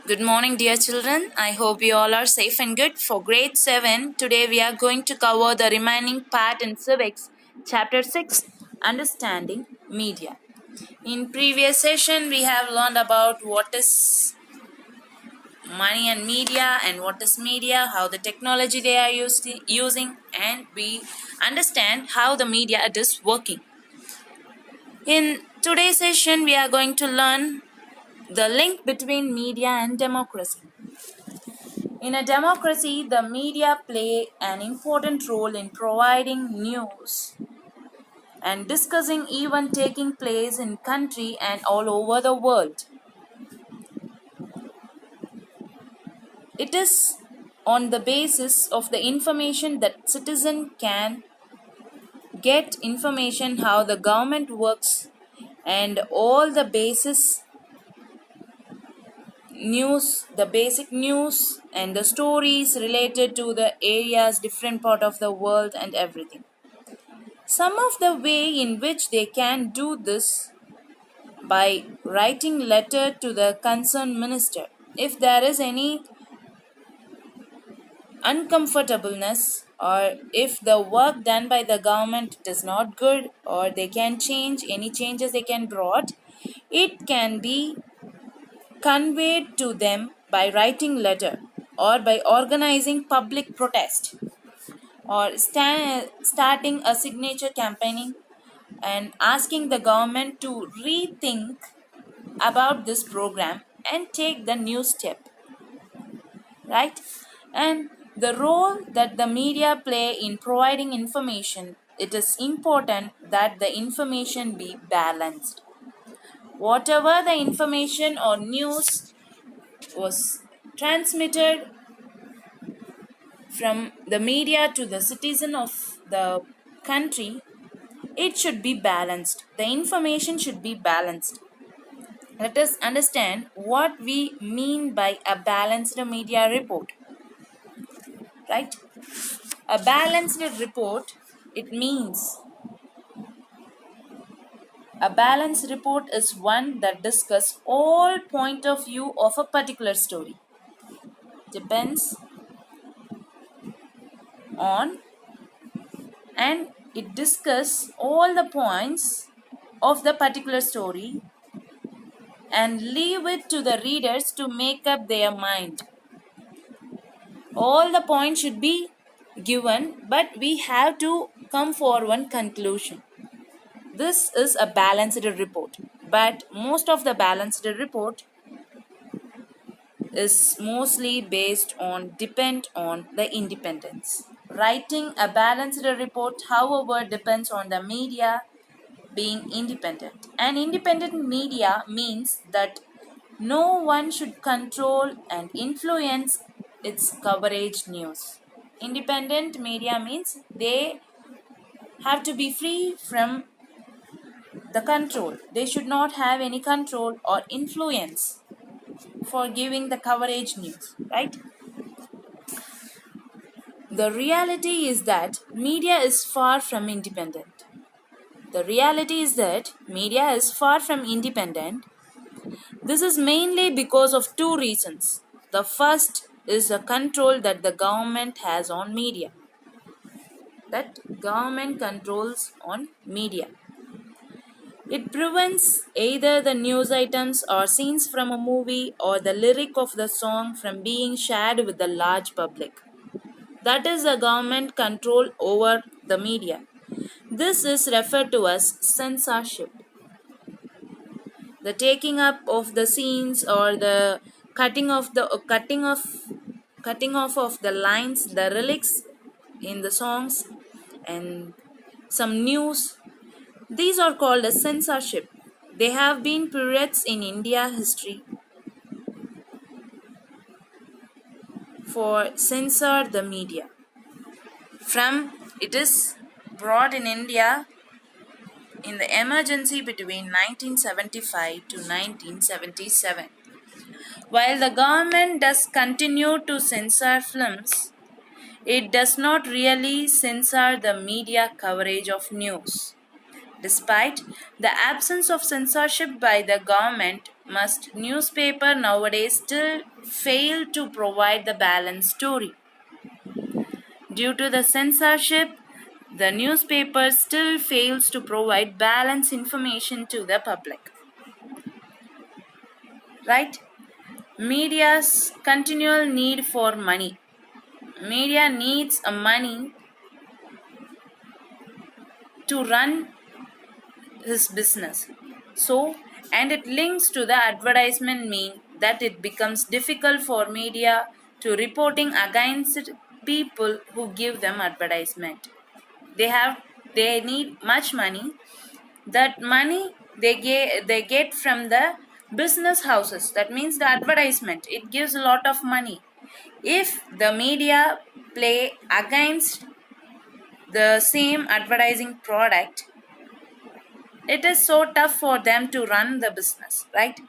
Good morning, dear children. I hope you all are safe and good. For grade 7, today we are going to cover the remaining part in civics, chapter 6, Understanding Media. In previous session, we have learned about what is money and media and what is media, how the technology they are using, and we understand how the media it is working. In today's session, we are going to learn the link between media and democracy. In a democracy, the media play an important role in providing news and discussing events taking place in country and all over the world. It is on the basis of the information that citizen can get information how the government works and all the basic news and the stories related to the areas different part of the world and everything. Some of the way in which they can do this by writing letter to the concerned minister. If there is any uncomfortableness or if the work done by the government is not good or they can change any changes they can brought, it can be conveyed to them by writing letter or by organizing public protest or starting a signature campaigning and asking the government to rethink about this program and take the new step, right? And the role that the media play in providing information, it is important that the information be balanced. Whatever the information or news was transmitted from the media to the citizen of the country, it should be balanced. The information should be balanced. Let us understand what we mean by a balanced media report. Right? A balanced report, it means a balanced report is one that discusses all point of view of a particular story. Depends on and it discusses all the points of the particular story and leave it to the readers to make up their mind. All the points should be given, but we have to come for one conclusion. This is a balanced report, but most of the balanced report is mostly depend on the independence. Writing a balanced report, however, depends on the media being independent. And independent media means that no one should control and influence its coverage news. Independent media means they have to be free from the control. They should not have any control or influence for giving the coverage news, right? The reality is that media is far from independent. The reality is that media is far from independent. This is mainly because of two reasons. The first is the control that the government has on media. That government controls on media. It prevents either the news items or scenes from a movie or the lyric of the song from being shared with the large public. That is the government control over the media. This is referred to as censorship. The taking up of the scenes or the cutting off of the lines, the lyrics in the songs and some news, these are called as censorship. They have been periods in India history for censor the media. From it is brought in India in the emergency between 1975 to 1977. While the government does continue to censor films, it does not really censor the media coverage of news. Despite the absence of censorship by the government, must newspaper nowadays still fail to provide the balanced story. Due to the censorship, the newspaper still fails to provide balanced information to the public. Right? Media's continual need for money. Media needs a money to run his business. So, and it links to the advertisement mean that it becomes difficult for media to reporting against people who give them advertisement. They need much money. That money they get from the business houses. That means the advertisement. It gives a lot of money. If the media play against the same advertising product, it is so tough for them to run the business, right?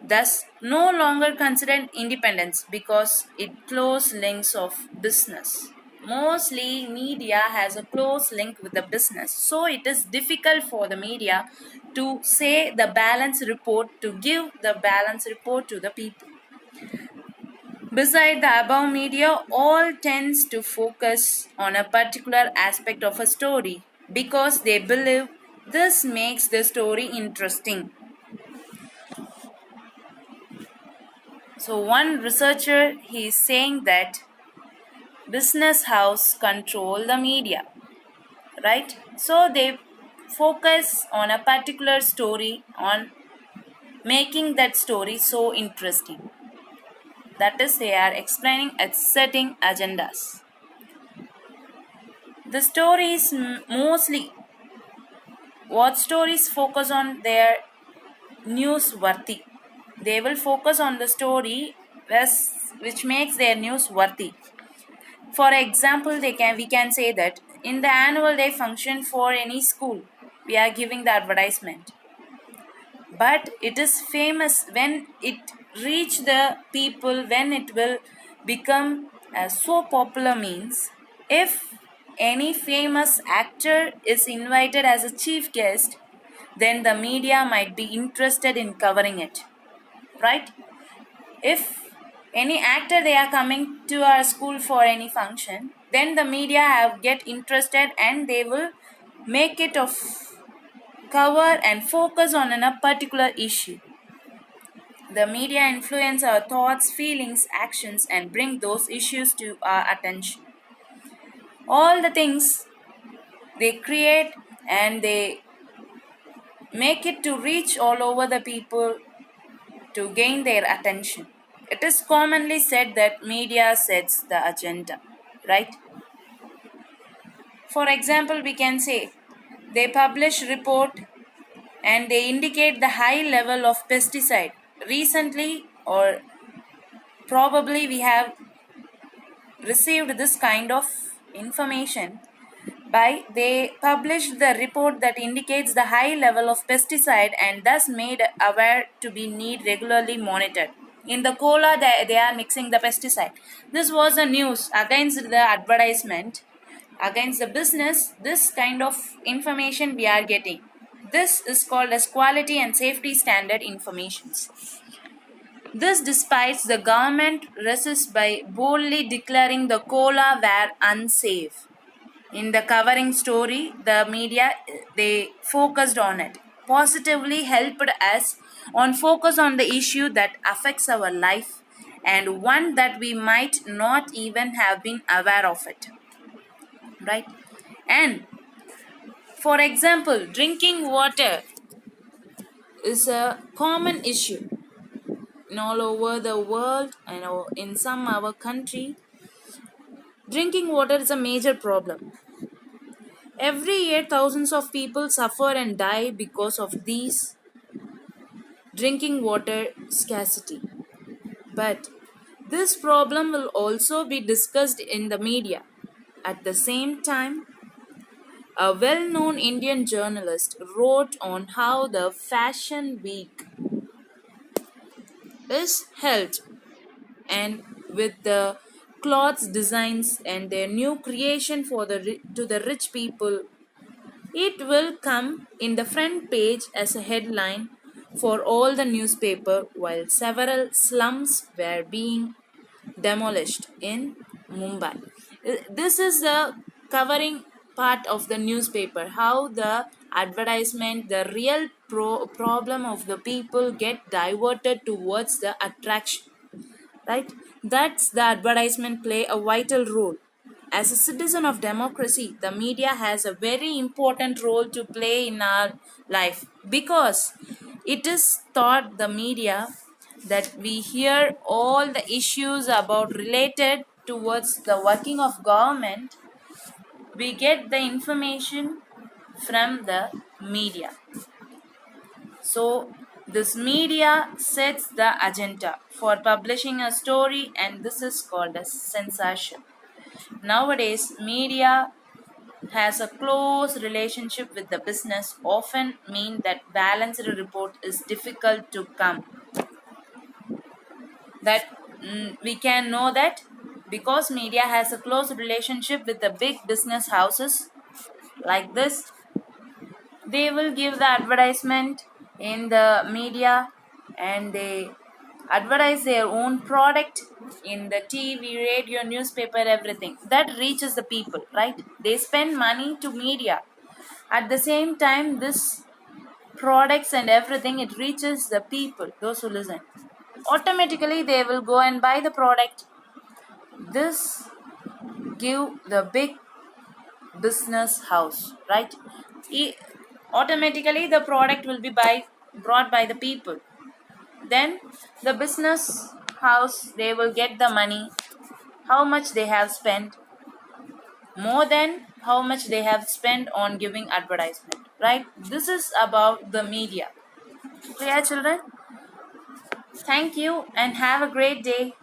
Thus, no longer considered independence because it close links of business. Mostly media has a close link with the business, so it is difficult for the media to say the balance report, to give the balance report to the people. Beside the above, media all tends to focus on a particular aspect of a story because they believe this makes the story interesting. So one researcher, he is saying that business house control the media, right? So they focus on a particular story, on making that story so interesting. That is, they are explaining and setting agendas. The stories mostly, what stories focus on their newsworthy. They will focus on the story which makes their newsworthy. For example, we can say that in the annual day function for any school, we are giving the advertisement. But it is famous when it reach the people, when it will become so popular means, if any famous actor is invited as a chief guest, then the media might be interested in covering it, right? If any actor they are coming to our school for any function, then the media get interested and they will make it of cover and focus on a particular issue. The media influence our thoughts, feelings, actions and bring those issues to our attention. All the things they create and they make it to reach all over the people to gain their attention. It is commonly said that media sets the agenda, right? For example, we can say they publish report and they indicate the high level of pesticide. Recently or probably we have received this kind of information by they published the report that indicates the high level of pesticide and thus made aware to be need regularly monitored. In the cola they are mixing the pesticide. This was a news against the advertisement, against the business. This kind of information we are getting. This is called as quality and safety standard informations. This despite the government resists by boldly declaring the cola were unsafe. In the covering story, the media they focused on it, positively helped us on focus on the issue that affects our life and one that we might not even have been aware of it, right? And for example, drinking water is a common issue in all over the world and in some our country. Drinking water is a major problem. Every year, thousands of people suffer and die because of these drinking water scarcity. But this problem will also be discussed in the media. At the same time, a well known Indian journalist wrote on how the Fashion Week is held and with the clothes designs and their new creation for to the rich people. It will come in the front page as a headline, for all the newspaper, while several slums were being demolished in Mumbai. This is the covering part of the newspaper, how the advertisement, the real problem of the people get diverted towards the attraction, right? That's the advertisement play a vital role. As a citizen of democracy, the media has a very important role to play in our life, because it is thought the media that we hear all the issues about related towards the working of government. We get the information from the media. So this media sets the agenda for publishing a story, and this is called as censorship. Nowadays, media has a close relationship with the business, often mean that balanced report is difficult to come. That we can know that because media has a close relationship with the big business houses like this, they will give the advertisement in the media, and they advertise their own product in the TV, radio, newspaper, everything that reaches the people, right? They spend money to media. At the same time, this products and everything, it reaches the people, those who listen. Automatically they will go and buy the product. This give the big business house, right? Automatically the product will be brought by the people. Then the business house, they will get the money, how much they have spent, more than how much they have spent on giving advertisement, right? This is about the media. Clear, children? Thank you and have a great day.